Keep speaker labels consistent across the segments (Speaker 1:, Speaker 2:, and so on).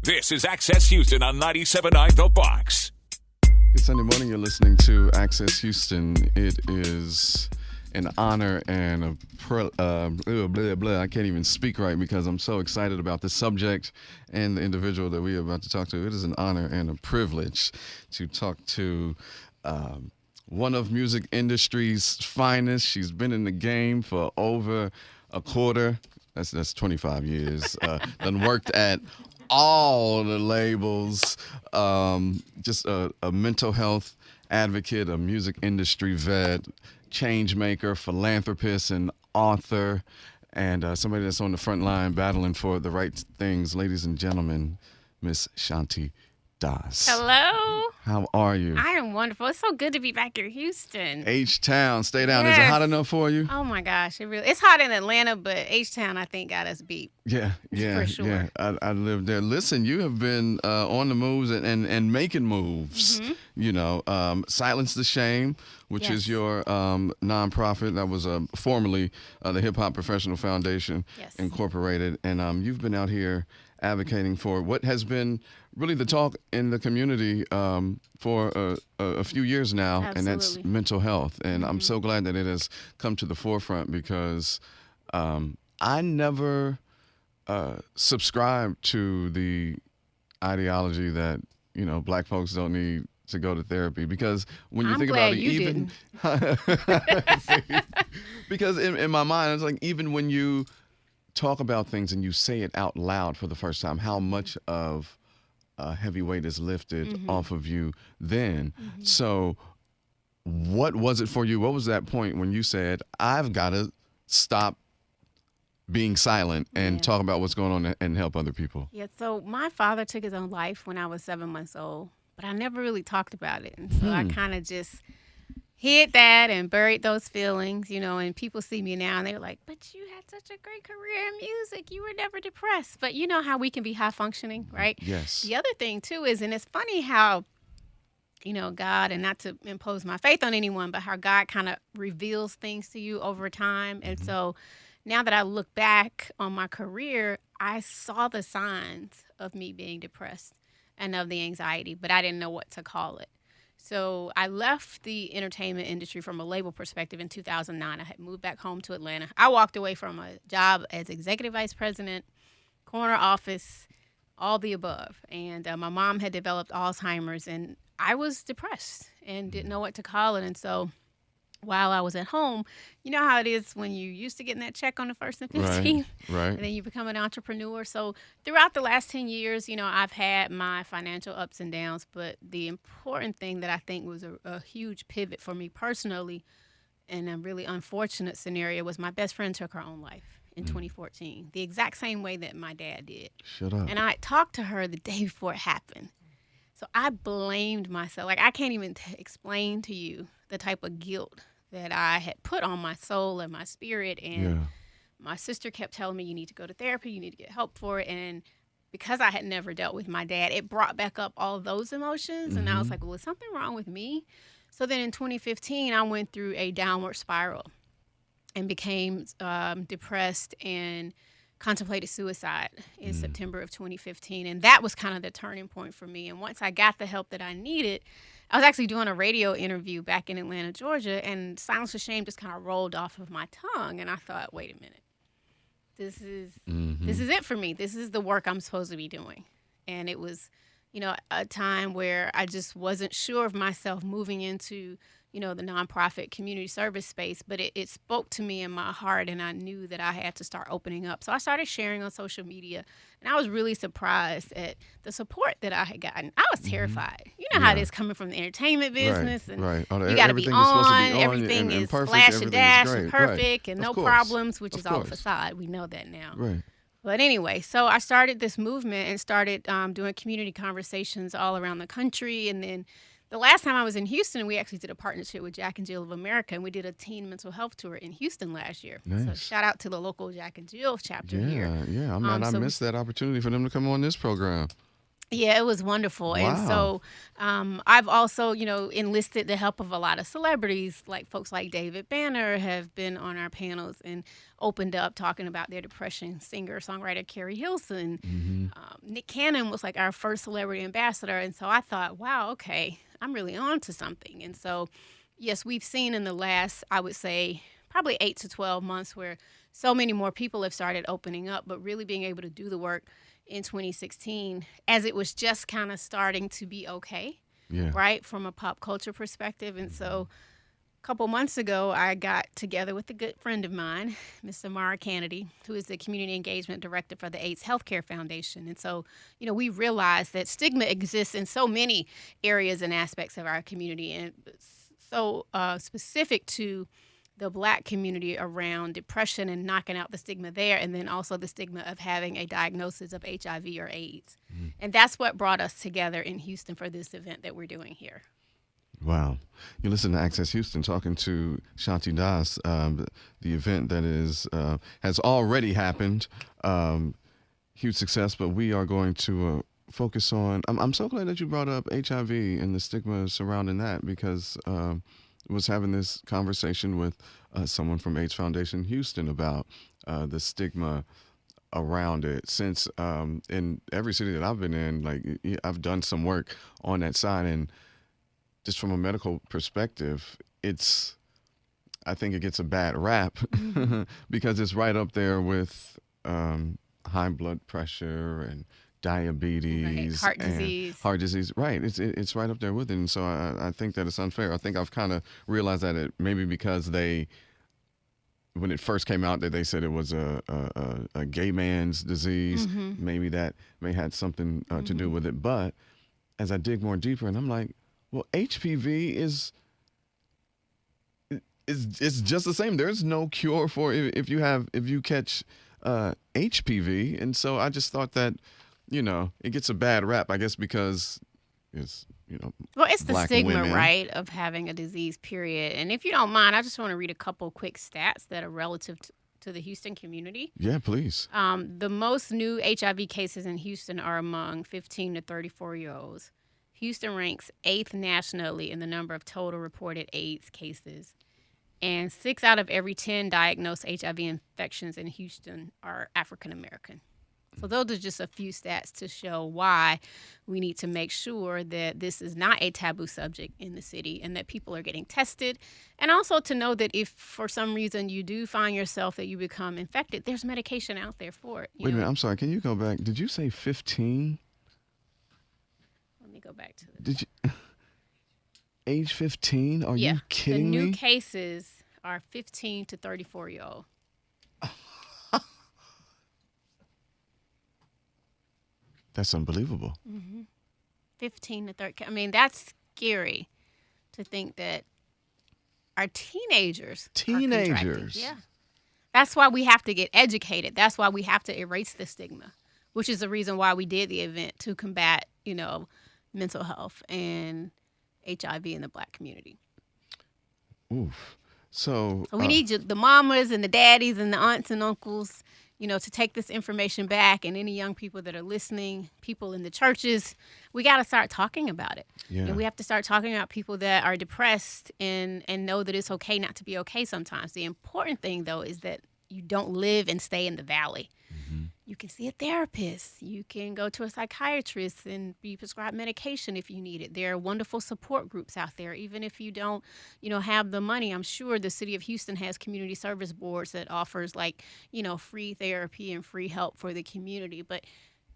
Speaker 1: This is Access Houston on 97.9 The Box.
Speaker 2: Good Sunday morning. You're listening to Access Houston. It is an honor and I can't even speak right because I'm so excited about the subject and the individual that we are about to talk to. It is an honor and a privilege to talk to one of music industry's finest. She's been in the game for over a quarter. That's 25 years. Done worked at all the labels. Just a mental health advocate, a music industry vet, change maker, philanthropist, and author, and somebody that's on the front line battling for the right things. Ladies and gentlemen, Miss Shanti Das.
Speaker 3: Hello.
Speaker 2: How are you?
Speaker 3: I am wonderful. It's so good to be back in Houston.
Speaker 2: H-Town, stay down.
Speaker 3: Yes.
Speaker 2: Is it hot enough for you?
Speaker 3: Oh my gosh, it's hot in Atlanta, but H-Town I think got us beat.
Speaker 2: Yeah,
Speaker 3: for sure.
Speaker 2: Yeah. I live there. Listen, you have been on the moves and making moves.
Speaker 3: Mm-hmm.
Speaker 2: You know, Silence the Shame, which is your nonprofit that was formerly the Hip Hop Professional Foundation Incorporated, and you've been out here advocating for what has been really the talk in the community for a few years now.
Speaker 3: Absolutely.
Speaker 2: And that's mental health. And I'm so glad that it has come to the forefront because I never subscribed to the ideology that, you know, black folks don't need to go to therapy, because when you think about it, even because in my mind, it's like, even when you talk about things and you say it out loud for the first time, how much of a heavy weight is lifted off of you then. So what was it for you? What was that point when you said, I've got to stop being silent and talk about what's going on and help other people?
Speaker 3: Yeah, so my father took his own life when I was 7 months old, but I never really talked about it. And so I kind of just hid that and buried those feelings, you know, and people see me now and they're like, but you had such a great career in music. You were never depressed. But you know how we can be high functioning, right?
Speaker 2: Yes.
Speaker 3: The other thing, too, is, and it's funny how, you know, God, and not to impose my faith on anyone, but how God kind of reveals things to you over time. And so now that I look back on my career, I saw the signs of me being depressed and of the anxiety, but I didn't know what to call it. So I left the entertainment industry from a label perspective in 2009. I had moved back home to Atlanta. I walked away from a job as executive vice president, corner office, all the above. And my mom had developed Alzheimer's, and I was depressed and didn't know what to call it. And so while I was at home, you know how it is when you used to getting that check on the 1st and 15th,
Speaker 2: right.
Speaker 3: and then you become an entrepreneur. So throughout the last 10 years, you know, I've had my financial ups and downs, but the important thing that I think was a huge pivot for me personally, and a really unfortunate scenario, was my best friend took her own life in 2014, the exact same way that my dad did.
Speaker 2: Shut up.
Speaker 3: And I talked to her the day before it happened. So I blamed myself. Like, I can't even explain to you the type of guilt that I had put on my soul and my spirit. And my sister kept telling me, you need to go to therapy, you need to get help for it. And because I had never dealt with my dad, it brought back up all those emotions. And I was like, well, is something wrong with me? So then in 2015, I went through a downward spiral and became depressed and contemplated suicide in September of 2015. And that was kind of the turning point for me. And once I got the help that I needed, I was actually doing a radio interview back in Atlanta, Georgia, and Silence the Shame just kind of rolled off of my tongue. And I thought, wait a minute, this is it for me. This is the work I'm supposed to be doing. And it was, you know, a time where I just wasn't sure of myself moving into, you know, the nonprofit community service space, but it spoke to me in my heart, and I knew that I had to start opening up. So I started sharing on social media, and I was really surprised at the support that I had gotten. I was terrified. You know how it is coming from the entertainment business, and you got to be on, everything is
Speaker 2: perfect,
Speaker 3: flash and dash
Speaker 2: great.
Speaker 3: and perfect and
Speaker 2: Of
Speaker 3: no
Speaker 2: course.
Speaker 3: problems, which
Speaker 2: Of
Speaker 3: is all a
Speaker 2: course.
Speaker 3: facade. We know that now.
Speaker 2: Right.
Speaker 3: But anyway, so I started this movement and started doing community conversations all around the country. And then the last time I was in Houston, we actually did a partnership with Jack and Jill of America, and we did a teen mental health tour in Houston last year.
Speaker 2: Nice.
Speaker 3: So shout out to the local Jack and Jill chapter here.
Speaker 2: Yeah. I
Speaker 3: So
Speaker 2: missed that opportunity for them to come on this program.
Speaker 3: Yeah, it was wonderful.
Speaker 2: Wow.
Speaker 3: And so I've also, enlisted the help of a lot of celebrities, like folks like David Banner have been on our panels and opened up talking about their depression. Singer-songwriter Carrie Hilson. Nick Cannon was like our first celebrity ambassador. And so I thought, wow, okay, I'm really on to something. And so, yes, we've seen in the last, I would say, probably 8 to 12 months where so many more people have started opening up, but really being able to do the work in 2016 as it was just kind of starting to be okay, right, from a pop culture perspective. And so a couple months ago, I got together with a good friend of mine, Mr. Mara Kennedy, who is the Community Engagement Director for the AIDS Healthcare Foundation. And so, we realized that stigma exists in so many areas and aspects of our community, and so specific to the Black community around depression and knocking out the stigma there, and then also the stigma of having a diagnosis of HIV or AIDS. And that's what brought us together in Houston for this event that we're doing here.
Speaker 2: Wow. You listen to Access Houston talking to Shanti Das. The event that has already happened. Huge success, but we are going to focus on, I'm so glad that you brought up HIV and the stigma surrounding that, because was having this conversation with someone from AIDS Foundation Houston about the stigma around it. Since in every city that I've been in, like, I've done some work on that side, and just from a medical perspective, I think it gets a bad rap because it's right up there with high blood pressure and diabetes,
Speaker 3: heart disease.
Speaker 2: Right. It's right up there with it. And so I think that it's unfair. I think I've kind of realized that it maybe because when it first came out, that they said it was a gay man's disease. Maybe that may had something to do with it. But as I dig more deeper, and I'm like, well, HPV is just the same. There's no cure for if you catch HPV. And so I just thought that, it gets a bad rap, I guess, because it's,
Speaker 3: well, it's the
Speaker 2: Black
Speaker 3: stigma,
Speaker 2: women.
Speaker 3: right, of having a disease, period. And if you don't mind, I just want to read a couple quick stats that are relative to the Houston community.
Speaker 2: Yeah, please.
Speaker 3: The most new HIV cases in Houston are among 15 to 34-year-olds. Houston ranks 8th nationally in the number of total reported AIDS cases. And 6 out of every 10 diagnosed HIV infections in Houston are African American. So those are just a few stats to show why we need to make sure that this is not a taboo subject in the city and that people are getting tested. And also to know that if for some reason you do find yourself that you become infected, there's medication out there for it.
Speaker 2: Wait a minute. I'm sorry. Can you go back? Did you say 15?
Speaker 3: Let me go back to the...
Speaker 2: Did you... Age 15? Are you kidding me?
Speaker 3: The new cases are 15 to 34-year-old.
Speaker 2: That's unbelievable.
Speaker 3: 15 to 30. I mean, that's scary to think that our teenagers are contracting. Yeah. That's why we have to get educated. That's why we have to erase the stigma, which is the reason why we did the event, to combat, mental health and HIV in the Black community.
Speaker 2: Oof. So
Speaker 3: we need the mamas and the daddies and the aunts and uncles, to take this information back, and any young people that are listening, people in the churches, we got to start talking about it.
Speaker 2: Yeah.
Speaker 3: And we have to start talking about people that are depressed and know that it's okay not to be okay sometimes. The important thing, though, is that you don't live and stay in the valley. You can see a therapist. You can go to a psychiatrist and be prescribed medication if you need it. There are wonderful support groups out there. Even if you don't, have the money, I'm sure the city of Houston has community service boards that offers free therapy and free help for the community. But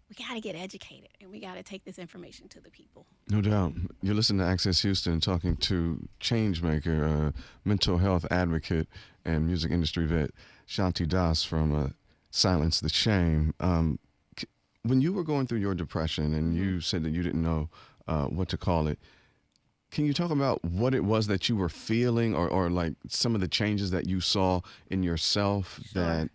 Speaker 3: we got to get educated, and we got to take this information to the people.
Speaker 2: No doubt. You're listening to Access Houston, talking to changemaker, a mental health advocate, and music industry vet, Shanti Das from Silence the Shame. When you were going through your depression and you said that you didn't know what to call it, can you talk about what it was that you were feeling, or like some of the changes that you saw in yourself that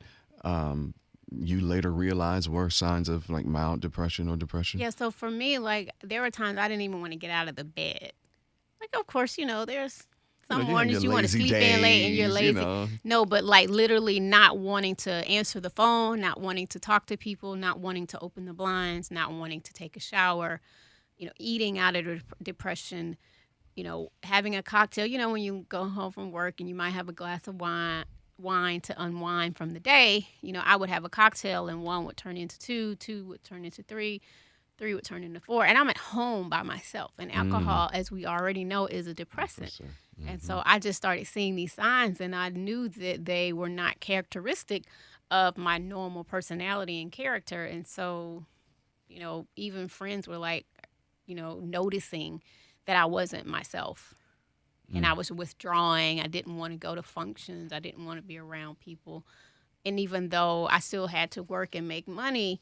Speaker 2: you later realized were signs of like mild depression or depression?
Speaker 3: Yeah, so for me, there were times I didn't even want to get out of the bed. Of course, there's Some
Speaker 2: you have
Speaker 3: mornings
Speaker 2: your
Speaker 3: you want to
Speaker 2: lazy
Speaker 3: sleep in late and you're
Speaker 2: days,
Speaker 3: lazy. No, but like literally not wanting to answer the phone, not wanting to talk to people, not wanting to open the blinds, not wanting to take a shower, eating out of depression, having a cocktail. When you go home from work and you might have a glass of wine to unwind from the day, I would have a cocktail and one would turn into two would turn into three would turn into four. And I'm at home by myself. And alcohol, as we already know, is a depressant. Mm-hmm. And so I just started seeing these signs, and I knew that they were not characteristic of my normal personality and character. And so, even friends were like, noticing that I wasn't myself. And I was withdrawing. I didn't want to go to functions. I didn't want to be around people. And even though I still had to work and make money,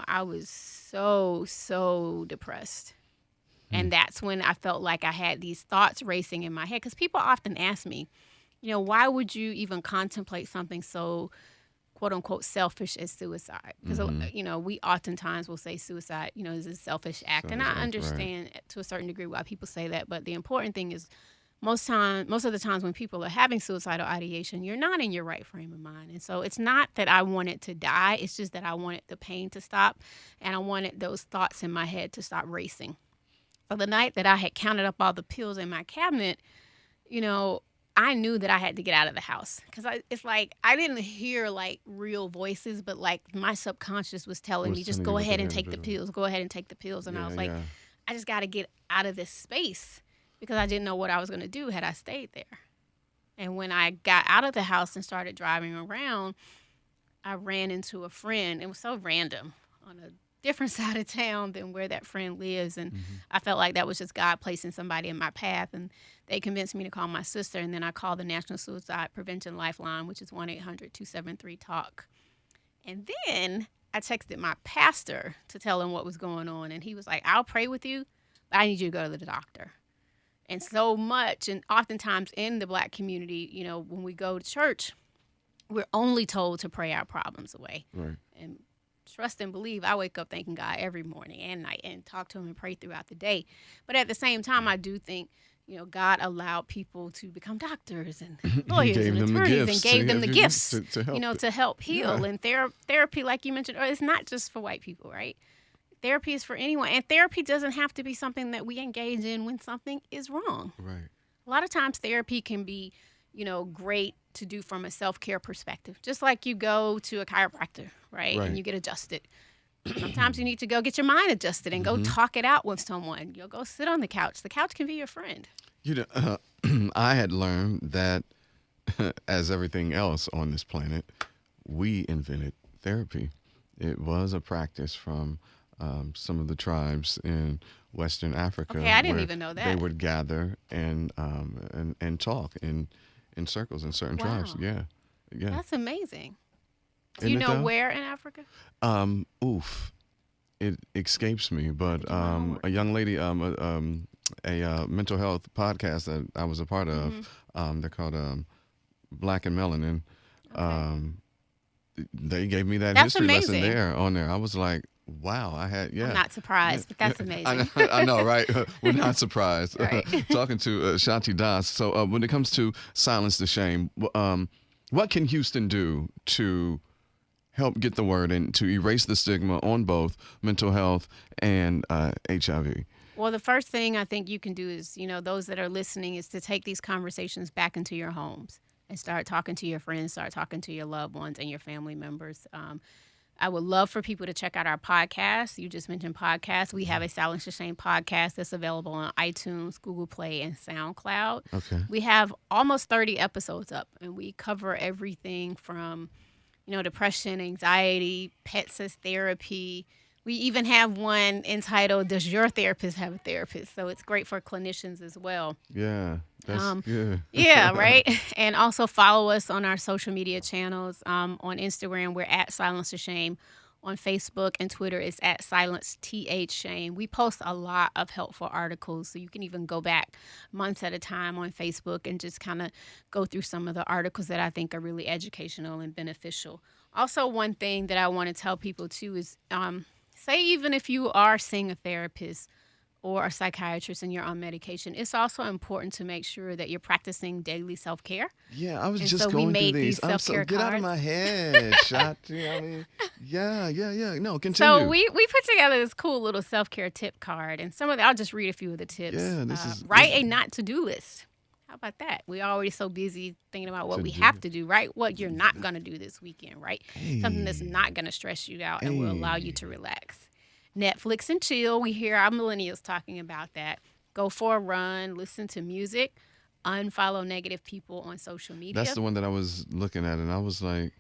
Speaker 3: I was so depressed. And that's when I felt like I had these thoughts racing in my head. Because people often ask me, why would you even contemplate something so, quote unquote, selfish as suicide? Because, we oftentimes will say suicide, is a selfish act. And I understand to a certain degree why people say that. But the important thing is, most of the times when people are having suicidal ideation, you're not in your right frame of mind. And so it's not that I wanted to die. It's just that I wanted the pain to stop. And I wanted those thoughts in my head to stop racing. So the night that I had counted up all the pills in my cabinet, I knew that I had to get out of the house. Because it's like I didn't hear like real voices, but like my subconscious was telling me, just go ahead and take the pills. Go ahead and take the pills. And I was like, I just got to get out of this space. Because I didn't know what I was going to do had I stayed there. And when I got out of the house and started driving around, I ran into a friend. It was so random on a different side of town than where that friend lives. And I felt like that was just God placing somebody in my path. And they convinced me to call my sister. And then I called the National Suicide Prevention Lifeline, which is 1-800-273-TALK. And then I texted my pastor to tell him what was going on. And he was like, I'll pray with you, but I need you to go to the doctor. And so much, and oftentimes in the Black community, when we go to church, we're only told to pray our problems away.
Speaker 2: Right.
Speaker 3: And trust and believe, I wake up thanking God every morning and night and talk to him and pray throughout the day. But at the same time, I do think, God allowed people to become doctors and lawyers and attorneys and gave them the gifts, to help heal. Yeah. And therapy, like you mentioned, it's not just for white people, right? Therapy is for anyone. And therapy doesn't have to be something that we engage in when something is wrong.
Speaker 2: Right.
Speaker 3: A lot of times therapy can be, great to do from a self-care perspective. Just like you go to a chiropractor, right? And you get adjusted. Sometimes you need to go get your mind adjusted and go talk it out with someone. Go sit on the couch. The couch can be your friend.
Speaker 2: I had learned that, as everything else on this planet, we invented therapy. It was a practice from some of the tribes in Western Africa.
Speaker 3: Okay, I didn't even know that.
Speaker 2: They would gather and talk in circles in certain tribes. Yeah.
Speaker 3: That's amazing. Do you know where in Africa?
Speaker 2: It escapes me, but a young lady, a mental health podcast that I was a part of, they're called Black and Melanin. Okay. They gave me that history lesson there on there. I was like, wow, I'm
Speaker 3: not surprised, but that's amazing.
Speaker 2: I know, right? We're not surprised.
Speaker 3: Right.
Speaker 2: Talking to Shanti Das. So when it comes to silence the shame, what can Houston do to help get the word and to erase the stigma on both mental health and HIV?
Speaker 3: Well, the first thing I think you can do is, those that are listening, is to take these conversations back into your homes and start talking to your friends, start talking to your loved ones and your family members. I would love for people to check out our podcast. You just mentioned podcasts. We have a Silence the Shame podcast that's available on iTunes, Google Play, and SoundCloud.
Speaker 2: Okay.
Speaker 3: We have almost 30 episodes up, and we cover everything from, depression, anxiety, pets as therapy. We even have one entitled, Does Your Therapist Have a Therapist? So it's great for clinicians as well.
Speaker 2: Yeah. That's good.
Speaker 3: Yeah, right. And also follow us on our social media channels. On Instagram, we're at Silence the Shame. On Facebook and Twitter, it's at SilenceTHShame. We post a lot of helpful articles, so you can even go back months at a time on Facebook and just kind of go through some of the articles that I think are really educational and beneficial. Also, one thing that I want to tell people too is, say even if you are seeing a therapist or a psychiatrist and you're on medication, it's also important to make sure that you're practicing daily self-care.
Speaker 2: Yeah, I was
Speaker 3: And
Speaker 2: just
Speaker 3: so
Speaker 2: going
Speaker 3: we
Speaker 2: through
Speaker 3: made
Speaker 2: these.
Speaker 3: these self-care
Speaker 2: Get out of
Speaker 3: cards.
Speaker 2: my head, Shanti. I mean, yeah. No, continue.
Speaker 3: So we put together this cool little self-care tip card, and I'll just read a few of the tips.
Speaker 2: Yeah, this is
Speaker 3: write a not to-do list. How about that? We're already so busy thinking about what we have to do, right? What you're not going to do this weekend, right? Something that's not going to stress you out and will allow you to relax. Netflix and chill. We hear our millennials talking about that. Go for a run, listen to music, unfollow negative people on social media.
Speaker 2: That's the one that I was looking at, and I was like,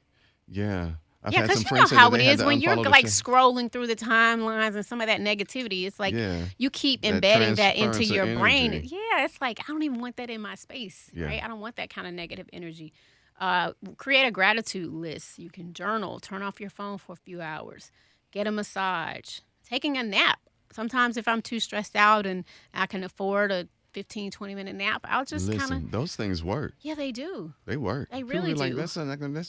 Speaker 2: yeah. I've
Speaker 3: Yeah,
Speaker 2: had
Speaker 3: because
Speaker 2: some
Speaker 3: you
Speaker 2: friends
Speaker 3: know
Speaker 2: say
Speaker 3: how
Speaker 2: that
Speaker 3: it
Speaker 2: they had
Speaker 3: is
Speaker 2: to
Speaker 3: when you're
Speaker 2: unfollow the
Speaker 3: like
Speaker 2: shit.
Speaker 3: scrolling through the timelines and some of that negativity. It's like you keep
Speaker 2: That
Speaker 3: embedding that into
Speaker 2: transference of
Speaker 3: your brain.
Speaker 2: energy.
Speaker 3: Yeah, it's like I don't even want that in my space, right? I don't want that kind of negative energy. Create a gratitude list. You can journal, turn off your phone for a few hours, get a massage, taking a nap. Sometimes if I'm too stressed out and I can afford a 15, 20-minute nap, I'll just kind
Speaker 2: Listen,
Speaker 3: of...
Speaker 2: those things work.
Speaker 3: Yeah, they do.
Speaker 2: They work.
Speaker 3: They
Speaker 2: People
Speaker 3: really
Speaker 2: be like,
Speaker 3: do.
Speaker 2: that's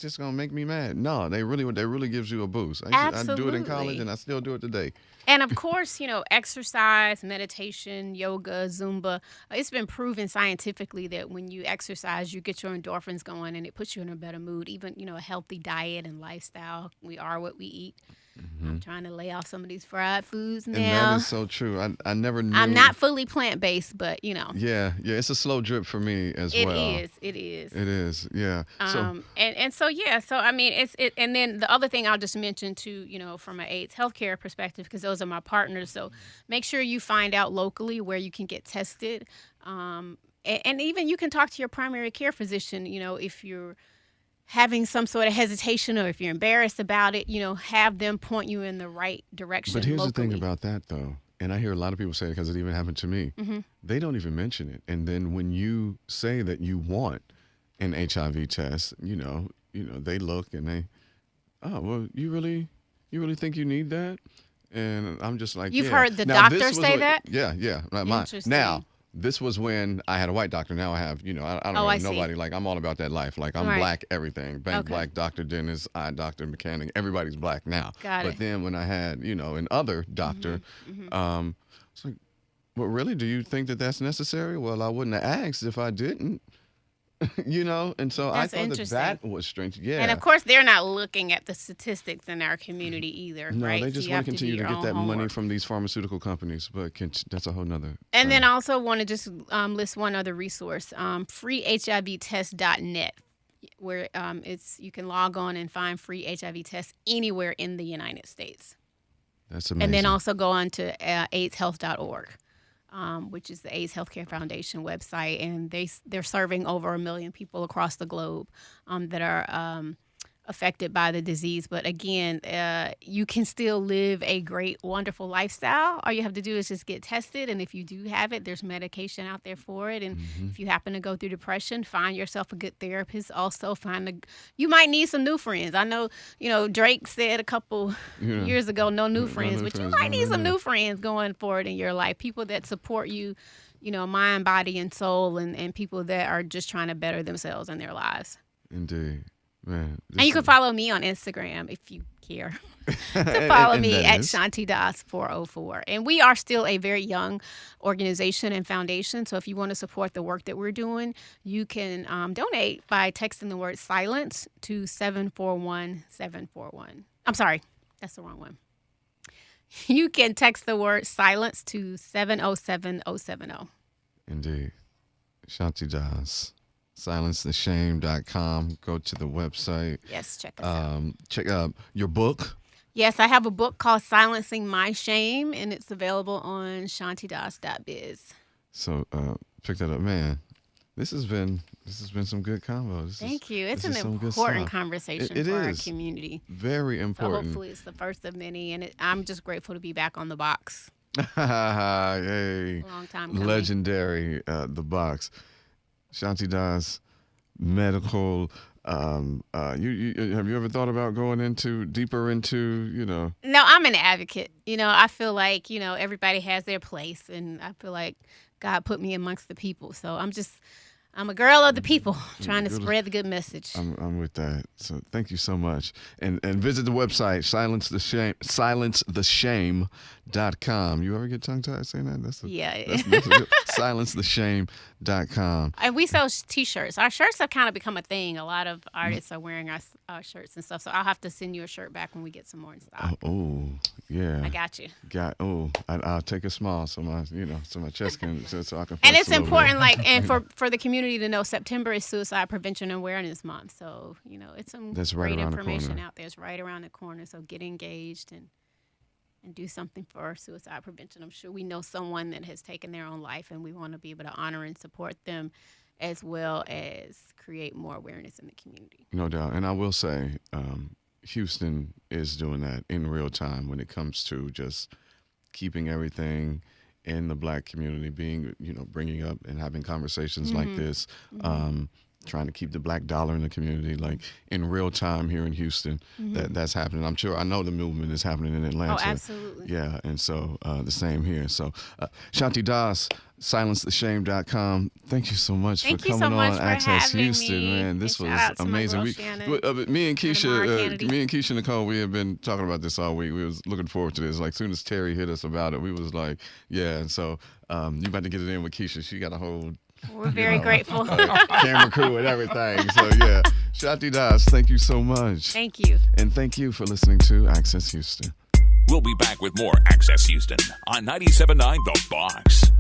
Speaker 2: just gonna make me mad. No, they really gives you a boost. I do it in college,
Speaker 3: Absolutely.
Speaker 2: and I still do it today.
Speaker 3: And of course, exercise, meditation, yoga, Zumba. It's been proven scientifically that when you exercise, you get your endorphins going and it puts you in a better mood. Even, a healthy diet and lifestyle. We are what we eat. I'm trying to lay off some of these fried foods now.
Speaker 2: And that is so true. I never knew.
Speaker 3: I'm not fully plant-based, but,
Speaker 2: Yeah, it's a slow drip for me as well.
Speaker 3: It is.
Speaker 2: Yeah.
Speaker 3: So I mean, and then the other thing I'll just mention too, from an AIDS healthcare perspective, because those are my partners. So make sure you find out locally where you can get tested. And even you can talk to your primary care physician, if you're having some sort of hesitation or if you're embarrassed about it, have them point you in the right direction.
Speaker 2: But here's
Speaker 3: locally.
Speaker 2: the thing about that, though, and I hear a lot of people say it because it even happened to me.
Speaker 3: Mm-hmm.
Speaker 2: They don't even mention it. And then when you say that you want an HIV test, they look and they, oh, well, you really think you need that? And I'm just like,
Speaker 3: You've
Speaker 2: yeah.
Speaker 3: heard the
Speaker 2: Now,
Speaker 3: doctor
Speaker 2: this was
Speaker 3: say
Speaker 2: what-
Speaker 3: that?
Speaker 2: Yeah.
Speaker 3: Interesting.
Speaker 2: Now, this was when I had a white doctor. Now I have, I don't know
Speaker 3: I see.
Speaker 2: nobody. Like, I'm all about that life. Like, I'm
Speaker 3: Right.
Speaker 2: black everything. Bank
Speaker 3: Okay.
Speaker 2: black, doctor, dentist, eye doctor, mechanic. Everybody's black now.
Speaker 3: Got
Speaker 2: but
Speaker 3: it.
Speaker 2: then when I had, an other doctor, it's like, well, really, do you think that that's necessary? Well, I wouldn't have asked if I didn't. And so I
Speaker 3: That's
Speaker 2: thought
Speaker 3: interesting.
Speaker 2: that was strange. Yeah.
Speaker 3: And of course, they're not looking at the statistics in our community either,
Speaker 2: no,
Speaker 3: right?
Speaker 2: they
Speaker 3: So
Speaker 2: just
Speaker 3: you
Speaker 2: want
Speaker 3: have
Speaker 2: to continue
Speaker 3: do
Speaker 2: to
Speaker 3: your
Speaker 2: get that
Speaker 3: own
Speaker 2: money
Speaker 3: homework.
Speaker 2: from these pharmaceutical companies, but that's a whole nother.
Speaker 3: And then I also want to just list one other resource, freehivtest.net, where you can log on and find free HIV tests anywhere in the United States.
Speaker 2: That's amazing.
Speaker 3: And then also go on to AIDShealth.org, which is the AIDS Healthcare Foundation website, and they're serving over 1 million people across the globe that are affected by the disease. But again, you can still live a great, wonderful lifestyle. All you have to do is just get tested, and if you do have it, there's medication out there for it. And if you happen to go through depression, find yourself a good therapist. Also, you might need some new friends. I know, Drake said a couple years ago, no new friends, but you might need some new friends going forward in your life. People that support you, mind, body, and soul, and people that are just trying to better themselves in their lives.
Speaker 2: Indeed. Man,
Speaker 3: And you can follow me on Instagram if you care to follow me at Shanti 404. And we are still a very young organization and foundation. So if you want to support the work that we're doing, you can donate by texting the word silence to 741-741. I'm sorry, that's the wrong one. You can text the word silence to 707-070.
Speaker 2: Indeed. Shanti Das. SilenceTheShame.com. Go to the website.
Speaker 3: Yes, check us out.
Speaker 2: Check out your book.
Speaker 3: Yes, I have a book called Silencing My Shame, and it's available on shantidas.biz.
Speaker 2: So pick that up, man. This has been some good convo.
Speaker 3: Thank you. It's an
Speaker 2: some good
Speaker 3: important
Speaker 2: stuff.
Speaker 3: conversation
Speaker 2: It
Speaker 3: for our
Speaker 2: is.
Speaker 3: community.
Speaker 2: Very
Speaker 3: So
Speaker 2: important.
Speaker 3: hopefully it's the first of many, and I'm just grateful to be back on the box.
Speaker 2: Yay.
Speaker 3: Long time coming.
Speaker 2: Legendary, the box. Shanti Das, medical. You have you ever thought about going deeper into?
Speaker 3: No, I'm an advocate. I feel like everybody has their place, and I feel like God put me amongst the people. So I'm a girl of the people, trying to spread the good message.
Speaker 2: I'm with that. So thank you so much. And visit the website, silencetheshame.com. silencetheshame.com. You ever get tongue-tied saying that? That's silencetheshame.com.
Speaker 3: And we sell T-shirts. Our shirts have kind of become a thing. A lot of artists are wearing our shirts and stuff. So I'll have to send you a shirt back when we get some more in stock.
Speaker 2: Oh, yeah.
Speaker 3: I got you.
Speaker 2: I'll take a small so my chest can so I can.
Speaker 3: And it's important, and for the community to know, September is Suicide Prevention and Awareness Month. So it's some great information out there. It's right around the corner. So get engaged and do something for suicide prevention. I'm sure we know someone that has taken their own life, and we want to be able to honor and support them, as well as create more awareness in the community.
Speaker 2: No doubt. And I will say, Houston is doing that in real time when it comes to just keeping everything in the Black community, bringing up and having conversations like this, trying to keep the Black dollar in the community, like in real time here in Houston. That's happening. I know the movement is happening in Atlanta.
Speaker 3: Oh, absolutely.
Speaker 2: Yeah, and so the same here. So Shanti Das, silencetheshame.com. Thank you so much for coming on Access Houston, man. This was amazing. Me and Keisha Nicole, we have been talking about this all week. We was looking forward to this. Like, soon as Terry hit us about it, we was like, yeah. And so you about to get it in with Keisha. She got a whole
Speaker 3: We're very grateful.
Speaker 2: Camera crew and everything. So, yeah. Shanti Das, thank you so much.
Speaker 3: Thank you.
Speaker 2: And thank you for listening to Access Houston.
Speaker 1: We'll be back with more Access Houston on 97.9 The Box.